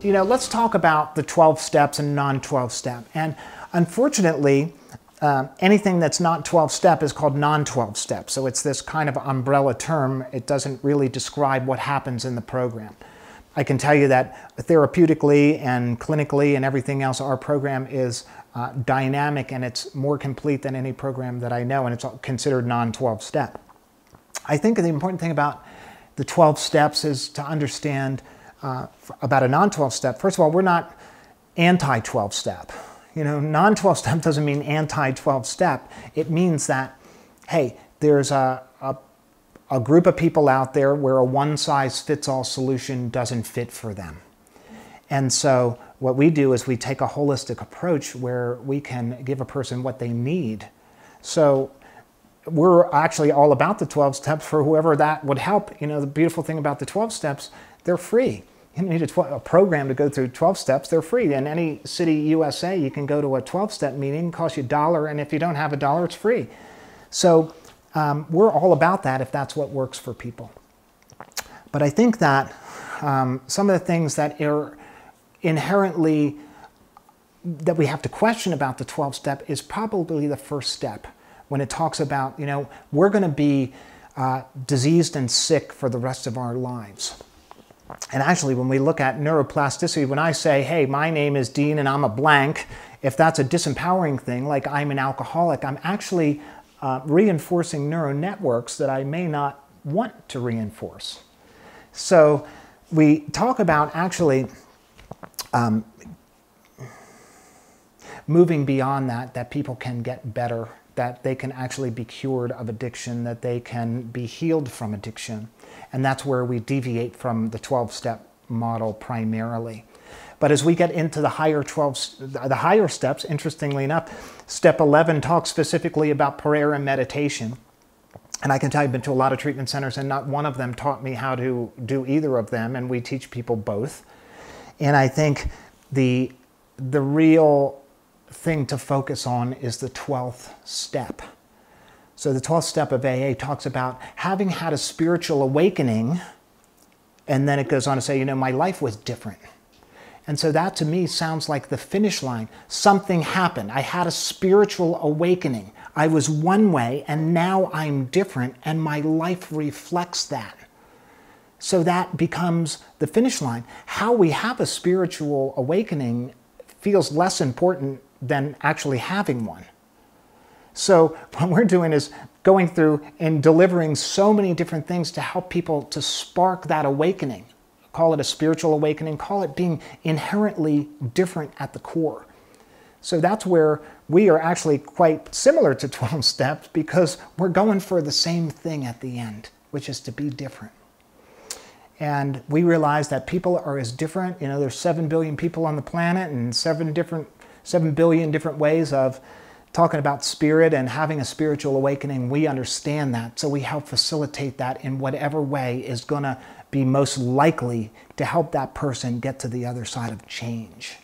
Let's talk about the 12 steps and non-12 step. And unfortunately, anything that's not 12 step is called non-12 step. So it's this kind of umbrella term. It doesn't really describe what happens in the program. I can tell you that therapeutically and clinically and everything else, our program is dynamic and it's more complete than any program that I know, and it's considered non-12 step. I think the important thing about the 12 steps is to understand about a non-12 step. First of all, we're not anti-12 step. Non-12 step doesn't mean anti-12 step. It means that, hey, there's a group of people out there where a one-size-fits-all solution doesn't fit for them. And so what we do is we take a holistic approach where we can give a person what they need. So we're actually all about the 12 steps for whoever that would help. The beautiful thing about the 12 steps, they're free. You don't need a program to go through 12 steps. They're free. In any city USA, you can go to a 12-step meeting. It costs you $1, and if you don't have $1, it's free. So we're all about that if that's what works for people. But I think that some of the things that are inherently that we have to question about the 12-step is probably the first step when it talks about, we're going to be diseased and sick for the rest of our lives. And actually, when we look at neuroplasticity, when I say, hey, my name is Dean and I'm a blank, if that's a disempowering thing, like I'm an alcoholic, I'm actually reinforcing neural networks that I may not want to reinforce. So we talk about actually moving beyond that people can get better, that they can actually be cured of addiction, that they can be healed from addiction. And that's where we deviate from the 12-step model primarily. But as we get into the higher steps, interestingly enough, step 11 talks specifically about prayer and meditation. And I can tell you, I've been to a lot of treatment centers and not one of them taught me how to do either of them, and we teach people both. And I think the real thing to focus on is the 12th step. So the 12th step of AA talks about having had a spiritual awakening, and then it goes on to say, my life was different. And so that to me sounds like the finish line. Something happened. I had a spiritual awakening. I was one way, and now I'm different, and my life reflects that. So that becomes the finish line. How we have a spiritual awakening feels less important than actually having one. So what we're doing is going through and delivering so many different things to help people to spark that awakening. Call it a spiritual awakening, call it being inherently different at the core. So that's where we are actually quite similar to 12 steps because we're going for the same thing at the end, which is to be different. And we realize that people are as different. There's 7 billion people on the planet and 7 billion different ways of talking about spirit and having a spiritual awakening. We understand that, so we help facilitate that in whatever way is going to be most likely to help that person get to the other side of change.